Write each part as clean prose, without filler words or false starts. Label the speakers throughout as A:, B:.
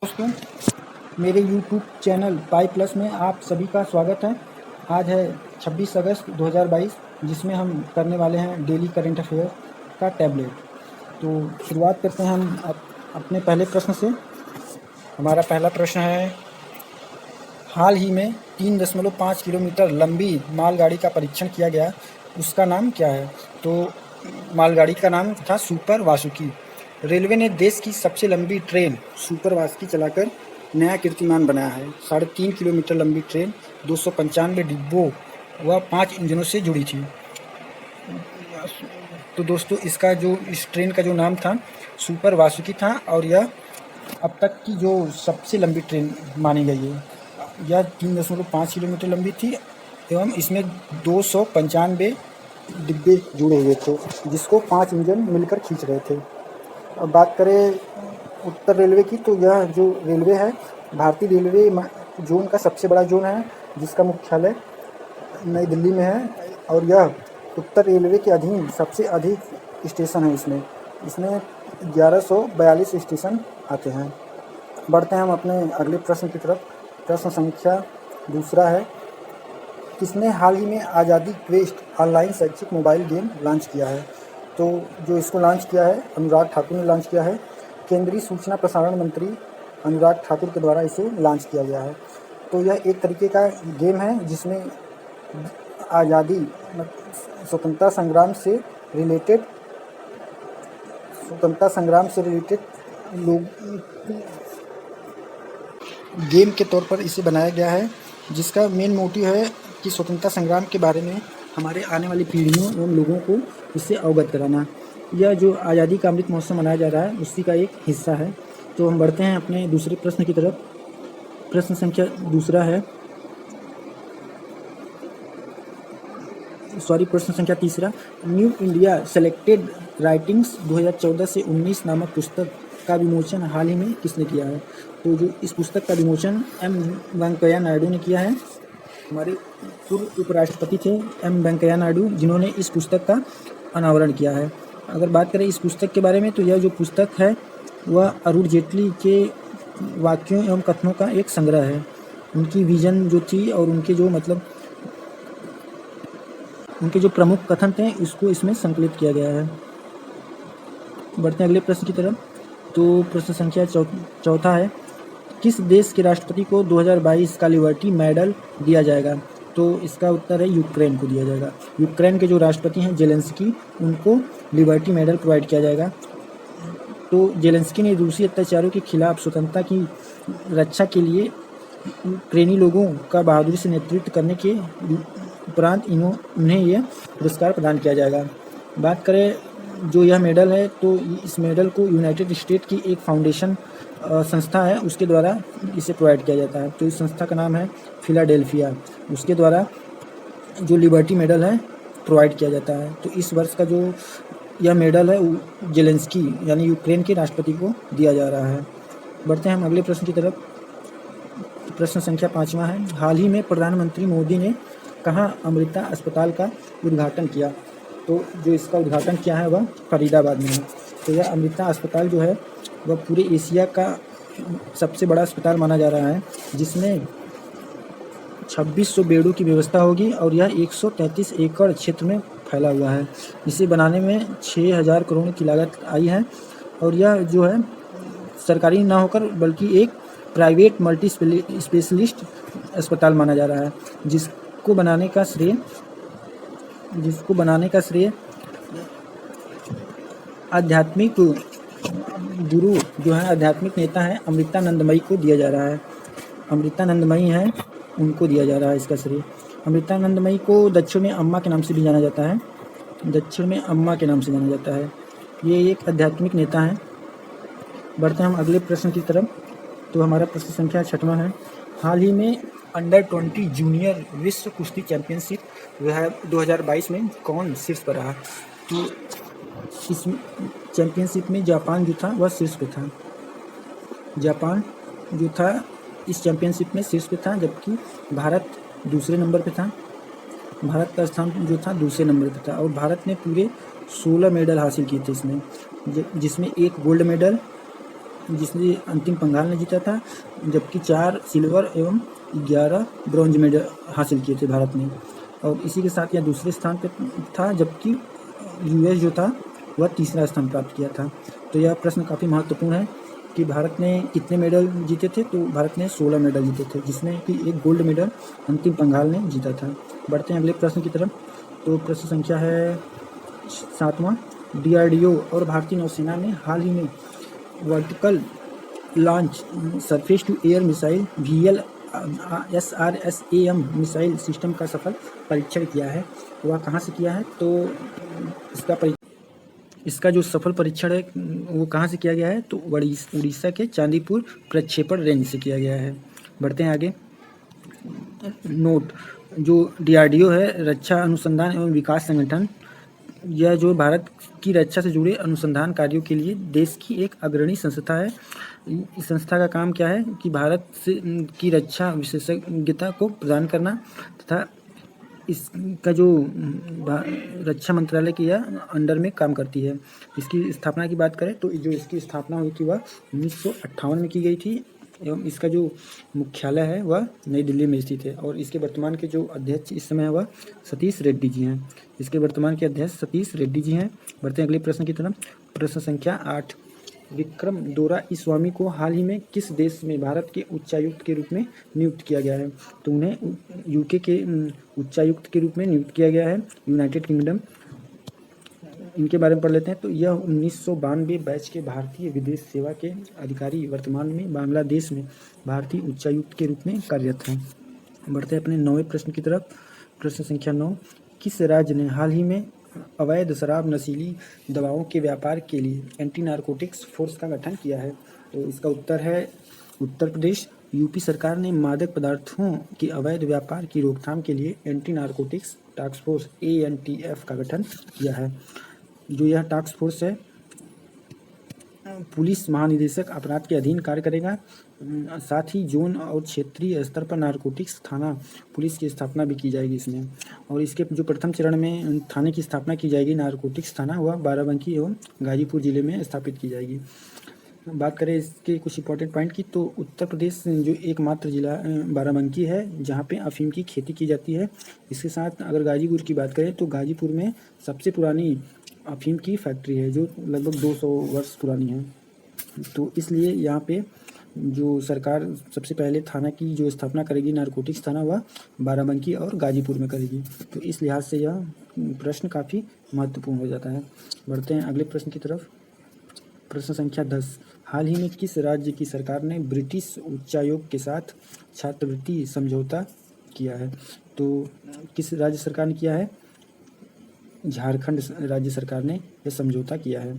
A: दोस्तों, मेरे YouTube channel pi plus में आप सभी का स्वागत है। आज है 26 अगस्त 2022, जिसमें हम करने वाले हैं डेली करंट अफेयर का टैबलेट। तो शुरुआत करते हैं हम अपने पहले प्रश्न से। हमारा पहला प्रश्न है, हाल ही में 3.5 किलोमीटर लंबी मालगाड़ी का परीक्षण किया गया, उसका नाम क्या है? तो मालगाड़ी का नाम था सुपर वासुकी। रेलवे ने देश की सबसे लंबी ट्रेन सुपर वासुकी चलाकर नया कीर्तिमान बनाया है। 3.5 किलोमीटर लंबी ट्रेन 295 डिब्बों व 5 इंजनों से जुड़ी थी। तो दोस्तों, इस ट्रेन का जो नाम था सुपर वासुकी था, और यह अब तक की जो सबसे लंबी ट्रेन मानी गई है। यह 3.5 किलोमीटर लंबी थी एवं इसमें 295 डिब्बे जुड़े हुए थे, जिसको 5 इंजन मिलकर खींच रहे थे। अब बात करें उत्तर रेलवे की, तो यह जो रेलवे है भारतीय रेलवे जोन का सबसे बड़ा जोन है, जिसका मुख्यालय नई दिल्ली में है, और यह उत्तर रेलवे के अधीन सबसे अधिक स्टेशन है। इसमें 1142 स्टेशन आते हैं। बढ़ते हैं हम अपने अगले प्रश्न की तरफ। प्रश्न संख्या दूसरा है, किसने हाल ही में आज़ादी क्वेस्ट ऑनलाइन शैक्षिक मोबाइल गेम लॉन्च किया है? तो जो इसको लॉन्च किया है, अनुराग ठाकुर ने लॉन्च किया है। केंद्रीय सूचना प्रसारण मंत्री अनुराग ठाकुर के द्वारा इसे लॉन्च किया गया है। तो यह एक तरीके का गेम है जिसमें आज़ादी स्वतंत्रता संग्राम से रिलेटेड लोग गेम के तौर पर इसे बनाया गया है, जिसका मेन मोटिव है कि स्वतंत्रता संग्राम के बारे में हमारे आने वाली पीढ़ियों एवं लोगों को इससे अवगत कराना। यह जो आज़ादी का अमृत महोत्सव मनाया जा रहा है, उसी का एक हिस्सा है। तो हम बढ़ते हैं अपने दूसरे प्रश्न की तरफ। प्रश्न संख्या दूसरा है, प्रश्न संख्या तीसरा, न्यू इंडिया सेलेक्टेड राइटिंग्स 2014 से 19 नामक पुस्तक का विमोचन हाल ही में किसने किया है? तो जो इस पुस्तक का विमोचन एम वेंकैया नायडू ने किया है। हमारे पूर्व उपराष्ट्रपति थे एम वेंकैया नायडू, जिन्होंने इस पुस्तक का अनावरण किया है। अगर बात करें इस पुस्तक के बारे में, तो यह जो पुस्तक है वह अरुण जेटली के वाक्यों एवं कथनों का एक संग्रह है। उनकी विजन जो थी और उनके जो प्रमुख कथन थे, इसको इसमें संकलित किया गया है। बढ़ते हैं अगले प्रश्न की तरफ। तो प्रश्न संख्या चौथा है, किस देश के राष्ट्रपति को 2022 का लिबर्टी मेडल दिया जाएगा? तो इसका उत्तर है यूक्रेन को दिया जाएगा। यूक्रेन के जो राष्ट्रपति हैं जेलेंस्की, उनको लिबर्टी मेडल प्रोवाइड किया जाएगा। तो जेलेंस्की ने रूसी अत्याचारों के खिलाफ स्वतंत्रता की रक्षा के लिए यूक्रेनी लोगों का बहादुरी से नेतृत्व करने के उपरांत उन्हें यह पुरस्कार प्रदान किया जाएगा। बात करें जो यह मेडल है, तो इस मेडल को यूनाइटेड स्टेट की एक फाउंडेशन संस्था है, उसके द्वारा इसे प्रोवाइड किया जाता है। तो इस संस्था का नाम है फिलाडेल्फिया। उसके द्वारा जो लिबर्टी मेडल है प्रोवाइड किया जाता है। तो इस वर्ष का जो यह मेडल है जेलेंस्की यानी यूक्रेन के राष्ट्रपति को दिया जा रहा है। बढ़ते हैं हम अगले प्रश्न की तरफ। प्रश्न संख्या 5वां है, हाल ही में प्रधानमंत्री मोदी ने कहाँ अमृता अस्पताल का उद्घाटन किया? तो जो इसका उद्घाटन किया है वह फरीदाबाद में है। तो यह अमृता अस्पताल जो है वह पूरे एशिया का सबसे बड़ा अस्पताल माना जा रहा है, जिसमें 2600 बेडों की व्यवस्था होगी, और यह 133 एकड़ क्षेत्र में फैला हुआ है। इसे बनाने में 6000 करोड़ की लागत आई है, और यह जो है सरकारी ना होकर बल्कि एक प्राइवेट मल्टी स्पेशलिस्ट अस्पताल माना जा रहा है, जिसको बनाने का श्रेय आध्यात्मिक गुरु जो है, आध्यात्मिक नेता है अमृतानंदमयी को दिया जा रहा है। अमृतानंदमयी हैं, उनको दिया जा रहा है इसका श्रेय। अमृतानंदमयी को दक्षिण में अम्मा के नाम से भी जाना जाता है। ये एक आध्यात्मिक नेता है। बढ़ते हैं हम अगले प्रश्न की तरफ। तो हमारा प्रश्न संख्या 6वां है, हाल ही में अंडर 20 जूनियर विश्व कुश्ती चैंपियनशिप 2022 में कौन शीर्ष पर रहा? तो इस चैंपियनशिप में जापान जो था वह शीर्ष पे था। जापान जो था इस चैंपियनशिप में शीर्ष पे था, जबकि भारत दूसरे नंबर पे था। भारत का स्थान जो था दूसरे नंबर पे था, और भारत ने पूरे 16 मेडल हासिल किए थे इसमें, जिसमें एक गोल्ड मेडल, जिसने अंतिम पंगाल ने जीता था, जबकि 4 सिल्वर एवं 11 ब्रॉन्ज मेडल हासिल किए थे भारत ने। और इसी के साथ यह दूसरे स्थान पे था, जबकि यूएस जो था वह तीसरा स्थान प्राप्त किया था। तो यह प्रश्न काफ़ी महत्वपूर्ण है कि भारत ने कितने मेडल जीते थे। तो भारत ने 16 मेडल जीते थे, जिसमें कि एक गोल्ड मेडल अंतिम पंघाल ने जीता था। बढ़ते हैं अगले प्रश्न की तरफ। तो प्रश्न संख्या है 7वां। डीआरडीओ और भारतीय नौसेना ने हाल ही में vertical launch surface to air missile VL SRSAM missile system का सफल परीक्षण किया है। वह कहाँ से किया है? तो इसका जो सफल परीक्षण है वो कहाँ से किया गया है? तो उड़ीसा के चांदीपुर प्रक्षेपण रेंज से किया गया है। बढ़ते हैं आगे। नोट, जो डीआरडीओ है, रक्षा अनुसंधान एवं विकास संगठन, यह जो भारत की रक्षा से जुड़े अनुसंधान कार्यों के लिए देश की एक अग्रणी संस्था है। इस संस्था का काम क्या है कि भारत से की रक्षा विशेषज्ञता को प्रदान करना तथा इसका जो रक्षा मंत्रालय की यह अंडर में काम करती है। इसकी स्थापना की बात करें तो जो इसकी स्थापना हुई थी वह 1958 में की गई थी एवं इसका जो मुख्यालय है वह नई दिल्ली में स्थित है। और इसके वर्तमान के जो अध्यक्ष इस समय वह सतीश रेड्डी जी हैं। इसके वर्तमान के अध्यक्ष सतीश रेड्डी जी हैं। बढ़ते हैं अगले प्रश्न की तरफ। प्रश्न संख्या 8। विक्रम दोराईस्वामी को हाल ही में किस देश में भारत के उच्चायुक्त के रूप में नियुक्त किया गया है? तो उन्हें यूके के उच्चायुक्त के रूप में नियुक्त किया गया है, यूनाइटेड किंगडम। इनके बारे में पढ़ लेते हैं। तो यह 1992 बैच के भारतीय विदेश सेवा के अधिकारी वर्तमान में बांग्लादेश में भारतीय उच्चायुक्त के रूप में कार्यरत हैं। बढ़ते हैं अपने 9वें प्रश्न की तरफ। प्रश्न संख्या 9। किस राज्य ने हाल ही में अवैध शराब नशीली दवाओं के व्यापार के लिए एंटी नारकोटिक्स फोर्स का गठन किया है? तो इसका उत्तर है उत्तर प्रदेश। यूपी सरकार ने मादक पदार्थों के अवैध व्यापार की रोकथाम के लिए anti narcotics task force ANTF का गठन किया है। जो यह टास्क फोर्स है पुलिस महानिदेशक अपराध के अधीन कार्य करेगा। साथ ही जोन और क्षेत्रीय स्तर पर नारकोटिक्स थाना पुलिस की स्थापना भी की जाएगी इसमें। और इसके जो प्रथम चरण में थाने की स्थापना की जाएगी नारकोटिक्स थाना, वह बाराबंकी एवं गाजीपुर जिले में स्थापित की जाएगी। बात करें इसके कुछ इंपॉर्टेंट पॉइंट की, तो उत्तर प्रदेश जो एकमात्र जिला बाराबंकी है जहाँ पे अफीम की खेती की जाती है। इसके साथ अगर गाजीपुर की बात करें तो गाजीपुर में सबसे पुरानी अफीम की फैक्ट्री है जो लगभग 200 वर्ष पुरानी है। तो इसलिए यहाँ पे जो सरकार सबसे पहले थाना की जो स्थापना करेगी नारकोटिक्स थाना, वह बाराबंकी और गाजीपुर में करेगी। तो इस लिहाज से यह प्रश्न काफ़ी महत्वपूर्ण हो जाता है। बढ़ते हैं अगले प्रश्न की तरफ। प्रश्न संख्या 10। हाल ही में किस राज्य की सरकार ने ब्रिटिश उच्चायोग के साथ छात्रवृत्ति समझौता किया है? तो किस राज्य सरकार ने किया है? झारखंड राज्य सरकार ने यह समझौता किया है।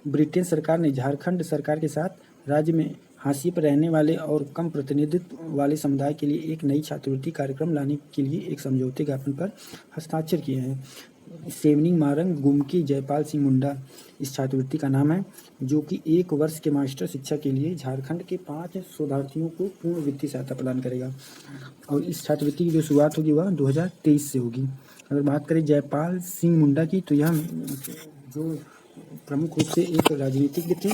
A: ब्रिटेन सरकार ने झारखंड सरकार के साथ राज्य में हाशिए पर रहने वाले और कम प्रतिनिधित्व वाले समुदाय के लिए एक नई छात्रवृत्ति कार्यक्रम लाने के लिए एक समझौते ज्ञापन पर हस्ताक्षर किए हैं। सेवनिंग मारंग गुमकी जयपाल सिंह मुंडा इस छात्रवृत्ति का नाम है, जो कि 1 वर्ष के मास्टर शिक्षा के लिए झारखंड के 5 शोधार्थियों को पूर्ण वित्तीय सहायता प्रदान करेगा। और इस छात्रवृत्ति की जो शुरुआत होगी वह 2023 से होगी। अगर बात करें जयपाल सिंह मुंडा की, तो यह जो प्रमुख रूप से एक राजनीतिज्ञ थे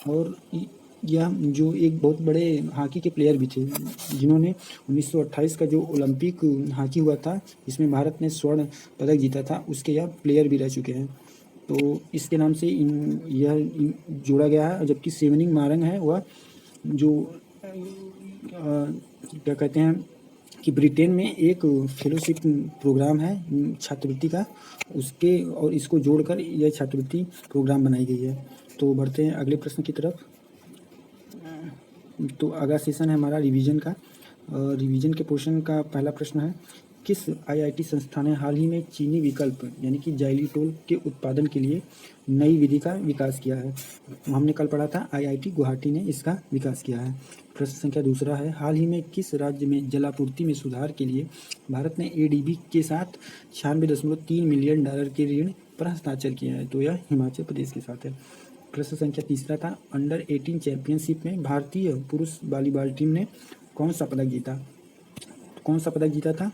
A: और यह जो एक बहुत बड़े हॉकी के प्लेयर भी थे, जिन्होंने 1928 का जो ओलंपिक हॉकी हुआ था जिसमें भारत ने स्वर्ण पदक जीता था, उसके यह प्लेयर भी रह चुके हैं। तो इसके नाम से यह जोड़ा गया है। जबकि सेवनिंग मारंग है वह जो क्या कहते हैं कि ब्रिटेन में एक फेलोशिप प्रोग्राम है छात्रवृत्ति का, उसके और इसको जोड़कर यह छात्रवृत्ति प्रोग्राम बनाई गई है। तो बढ़ते हैं अगले प्रश्न की तरफ। तो अगला सेशन है हमारा रिवीजन का। रिवीजन के पोर्शन का पहला प्रश्न है, किस आईआईटी संस्था ने हाल ही में चीनी विकल्प यानी कि जाइलिटोल के उत्पादन के लिए नई विधि का विकास किया है? हमने कल पढ़ा था आईआईटी गुवाहाटी ने इसका विकास किया है। प्रश्न संख्या दूसरा है, हाल ही में किस राज्य में जलापूर्ति में सुधार के लिए भारत ने एडीबी के साथ 96.3 मिलियन डॉलर के ऋण पर हस्ताक्षर किया है? तो यह हिमाचल प्रदेश के साथ है। प्रश्न संख्या तीसरा था, अंडर 18 चैंपियनशिप में भारतीय पुरुष वॉलीबॉल टीम ने कौन सा पदक जीता? कौन सा पदक जीता था?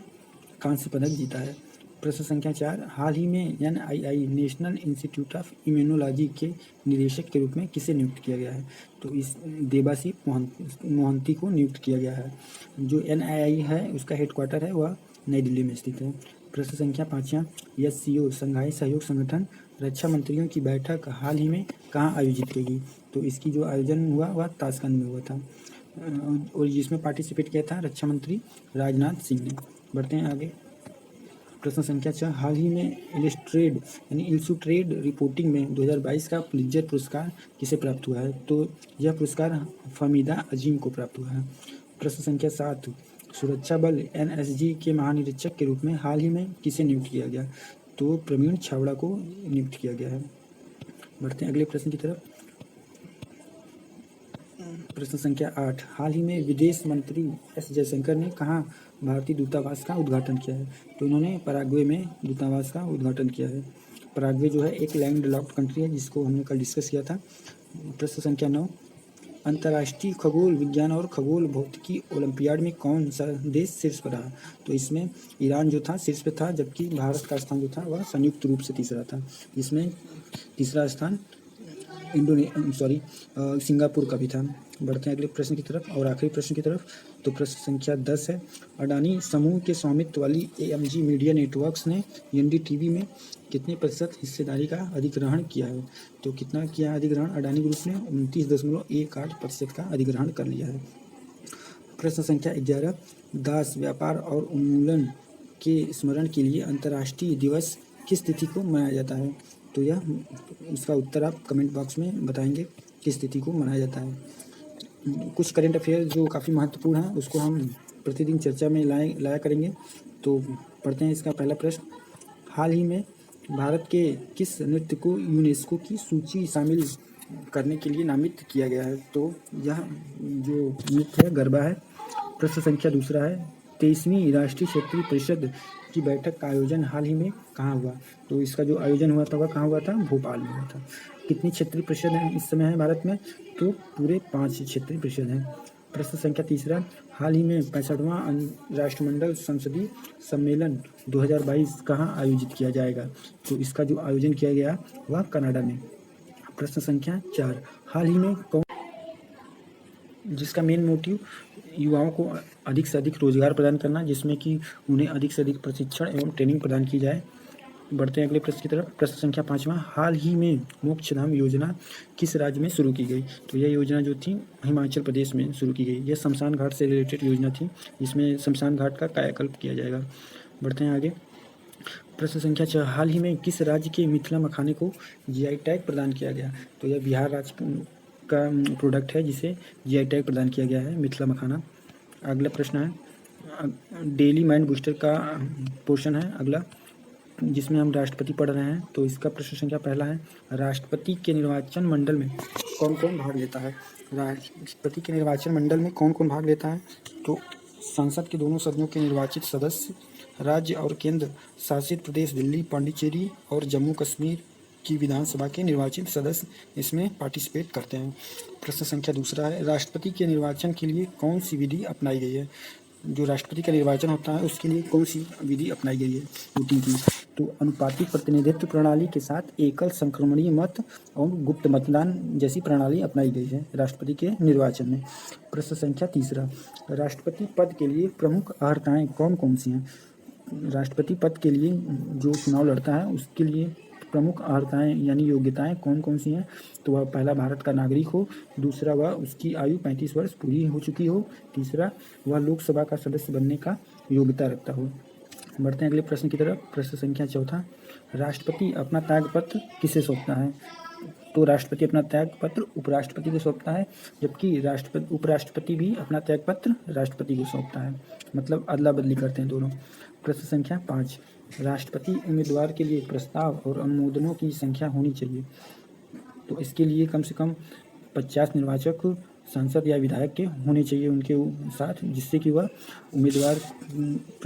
A: कांस्य पदक जीता है। प्रश्न संख्या 4, हाल ही में NII national institute of immunology के निदेशक के रूप में किसे नियुक्त किया गया है? तो इस देबासी मोहंती को नियुक्त किया गया है। जो NII है उसका हेडक्वार्टर है वह नई दिल्ली में स्थित है। प्रश्न संख्या 5, SCO शंघाई सहयोग संगठन रक्षा मंत्रियों की बैठक हाल ही में कहाँ आयोजित की गई? तो इसकी जो आयोजन हुआ वह ताशकंद में हुआ था और जिसमें पार्टिसिपेट किया था रक्षा मंत्री राजनाथ सिंह ने। बढ़ते हैं आगे। प्रश्न संख्या 6, हाल ही में इलिस्ट्रेड यानी इल्सुट्रेड रिपोर्टिंग में 2022 का पुलित्जर पुरस्कार किसे प्राप्त हुआ है? तो यह पुरस्कार फमीदा अजीम को प्राप्त हुआ है। प्रश्न संख्या 7, सुरक्षा बल NSG के महानिरीक्षक के रूप में हाल ही में किसे नियुक्त किया गया? तो प्रवीण छाबड़ा को नियुक्त किया गया है। बढ़ते हैं अगले प्रश्न की तरफ। प्रश्न संख्या 8, हाल ही में विदेश मंत्री S जयशंकर ने कहाँ भारतीय दूतावास का उद्घाटन किया है? तो इन्होंने पराग्वे में दूतावास का उद्घाटन किया है। पराग्वे जो है एक लैंड लॉक्ड कंट्री है जिसको हमने कल डिस्कस किया था। प्रश्न संख्या 9, अंतर्राष्ट्रीय खगोल विज्ञान और खगोल भौतिकी ओलंपियाड में कौन सा देश शीर्ष पर रहा? तो इसमें ईरान जो था शीर्ष पर था, जबकि भारत का स्थान जो था वह संयुक्त रूप से तीसरा था। इसमें तीसरा स्थान सिंगापुर का भी था। बढ़ते हैं अगले प्रश्न की तरफ और आखिरी प्रश्न की तरफ। तो प्रश्न संख्या 10 है, अडानी समूह के स्वामित्व वाली AMG मीडिया नेटवर्क्स ने NDTV में कितने प्रतिशत हिस्सेदारी का अधिग्रहण किया है? तो कितना किया अधिग्रहण? अडानी ग्रुप ने 29.18% का अधिग्रहण कर लिया है। प्रश्न संख्या 11, दास व्यापार और उन्मूलन के स्मरण के लिए अंतर्राष्ट्रीय दिवस किस तिथि को मनाया जाता है? तो यह इसका उत्तर आप कमेंट बॉक्स में बताएंगे किस तिथि को मनाया जाता है। कुछ करंट अफेयर जो काफ़ी महत्वपूर्ण है उसको हम प्रतिदिन चर्चा में लाया करेंगे। तो पढ़ते हैं इसका पहला प्रश्न, हाल ही में भारत के किस नृत्य को यूनेस्को की सूची शामिल करने के लिए नामित किया गया है? तो यह जो नृत्य है गरबा है। प्रश्न संख्या 2 है, 23वीं राष्ट्रीय क्षेत्रीय परिषद की बैठक का आयोजन हाल ही में कहाँ हुआ? तो इसका जो आयोजन हुआ था वह कहाँ हुआ था? भोपाल में हुआ था। कितनी क्षेत्रीय परिषद हैं इस समय है भारत में? तो पूरे 5 क्षेत्रीय परिषद हैं। प्रश्न संख्या 3, हाल ही में 65वां राष्ट्रमंडल संसदीय सम्मेलन 2022 कहाँ आयोजित किया जाएगा? तो इसका जो आयोजन किया गया वह कनाडा में। प्रश्न संख्या 4, हाल ही में कौन जिसका मेन मोटिव युवाओं को अधिक से अधिक रोजगार प्रदान करना, जिसमें कि उन्हें अधिक से अधिक प्रशिक्षण एवं ट्रेनिंग प्रदान की जाए। बढ़ते हैं अगले प्रश्न की तरफ। प्रश्न संख्या 5, हाल ही में मोक्षधाम योजना किस राज्य में शुरू की गई? तो यह योजना जो थी हिमाचल प्रदेश में शुरू की गई। यह शमशान घाट से रिलेटेड योजना थी, जिसमें शमशान घाट का कायाकल्प किया जाएगा। बढ़ते हैं आगे। प्रश्न संख्या 6, हाल ही में किस राज्य के मिथिला मखाने को GI टैग प्रदान किया गया? तो यह बिहार राज्य का प्रोडक्ट है जिसे GI टैग प्रदान किया गया है, मिथिला मखाना। अगला प्रश्न है, डेली माइंड बूस्टर का पोर्शन है अगला, जिसमें हम राष्ट्रपति पढ़ रहे हैं। तो इसका प्रश्न संख्या पहला है, राष्ट्रपति के निर्वाचन मंडल में कौन कौन भाग लेता है? राष्ट्रपति के निर्वाचन मंडल में कौन कौन भाग लेता है? तो संसद के दोनों सदनों के निर्वाचित सदस्य, राज्य और केंद्र शासित प्रदेश दिल्ली, पांडिचेरी और जम्मू कश्मीर की विधानसभा के निर्वाचित सदस्य इसमें पार्टिसिपेट करते हैं। प्रश्न संख्या 2 है, राष्ट्रपति के निर्वाचन के लिए कौन सी विधि अपनाई गई है? जो राष्ट्रपति का निर्वाचन होता है उसके लिए कौन सी विधि अपनाई गई है वोटिंग की? तो अनुपातिक प्रतिनिधित्व प्रणाली के साथ एकल संक्रमणीय मत और गुप्त मतदान जैसी प्रणाली अपनाई गई है राष्ट्रपति के निर्वाचन में। प्रश्न संख्या 3, राष्ट्रपति पद के लिए प्रमुख अर्हताएं कौन कौन सी हैं? राष्ट्रपति पद के लिए जो चुनाव लड़ता है उसके लिए प्रमुख अर्हताएं यानी योग्यताएं कौन कौन सी हैं? तो वह पहला भारत का नागरिक हो, दूसरा वह उसकी आयु 35 वर्ष पूरी हो चुकी हो, तीसरा वह लोकसभा का सदस्य बनने का योग्यता रखता हो। बढ़ते हैं अगले प्रश्न की तरफ। प्रश्न संख्या 4, राष्ट्रपति अपना त्यागपत्र किसे सौंपता है? तो राष्ट्रपति अपना त्यागपत्र उपराष्ट्रपति को सौंपता है, जबकि उपराष्ट्रपति भी अपना त्यागपत्र राष्ट्रपति को सौंपता है, मतलब अदला बदली करते हैं दोनों। प्रश्न संख्या 5, राष्ट्रपति उम्मीदवार के लिए प्रस्ताव और अनुमोदनों की संख्या होनी चाहिए। तो इसके लिए कम से कम 50 निर्वाचक सांसद या विधायक के होने चाहिए उनके साथ, जिससे कि वह उम्मीदवार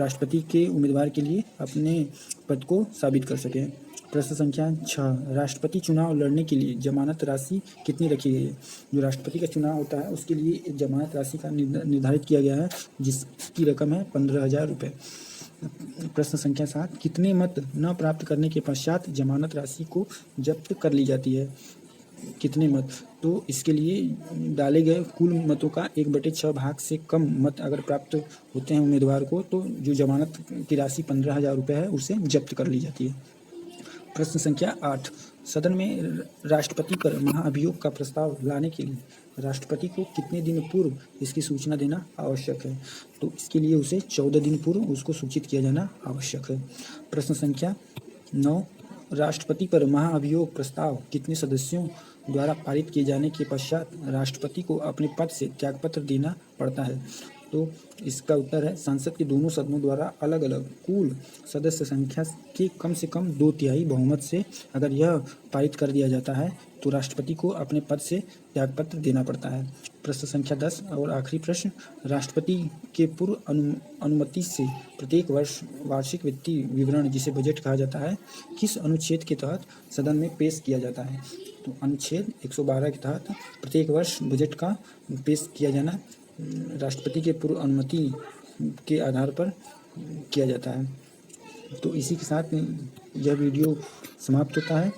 A: राष्ट्रपति के उम्मीदवार के लिए अपने पद को साबित कर सकें। प्रश्न संख्या 6, राष्ट्रपति चुनाव लड़ने के लिए जमानत राशि कितनी रखी गई है? जो राष्ट्रपति का चुनाव होता है उसके लिए एक जमानत राशि का निर्धारित किया गया है, जिसकी रकम है 15,000 रुपये। प्रश्न संख्या 7, कितने मत न प्राप्त करने के पश्चात जमानत राशि को जब्त कर ली जाती है? कितने मत? तो इसके लिए डाले गए कुल मतों का 1/6 भाग से कम मत अगर प्राप्त होते हैं उम्मीदवार को, तो जो जमानत की राशि 15,000 रुपये है उसे जब्त कर ली जाती है। प्रश्न संख्या 8, सदन में राष्ट्रपति पर महाभियोग का प्रस्ताव लाने के लिए राष्ट्रपति को कितने दिन पूर्व इसकी सूचना देना आवश्यक है? तो इसके लिए उसे 14 दिन पूर्व उसको सूचित किया जाना आवश्यक है। प्रश्न संख्या 9, राष्ट्रपति पर महाअभियोग प्रस्ताव कितने सदस्यों द्वारा पारित किए जाने के पश्चात राष्ट्रपति को अपने पद से त्यागपत्र देना पड़ता है? तो इसका उत्तर है संसद के दोनों सदनों द्वारा अलग अलग कुल सदस्य संख्या के कम से कम 2/3 बहुमत से अगर यह पारित कर दिया जाता है तो राष्ट्रपति को अपने पद से त्यागपत्र देना पड़ता है। प्रश्न संख्या 10 और आखिरी प्रश्न, राष्ट्रपति के पूर्व अनुमति से प्रत्येक वर्ष वार्षिक वित्तीय विवरण जिसे बजट कहा जाता है किस अनुच्छेद के तहत सदन में पेश किया जाता है? तो अनुच्छेद 112 के तहत प्रत्येक वर्ष बजट का पेश किया जाना राष्ट्रपति के पूर्व अनुमति के आधार पर किया जाता है। तो इसी के साथ यह वीडियो समाप्त होता है।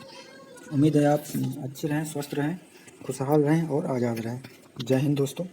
A: उम्मीद है आप अच्छे रहें, स्वस्थ रहें, खुशहाल रहें और आज़ाद रहें। जय हिंद दोस्तों।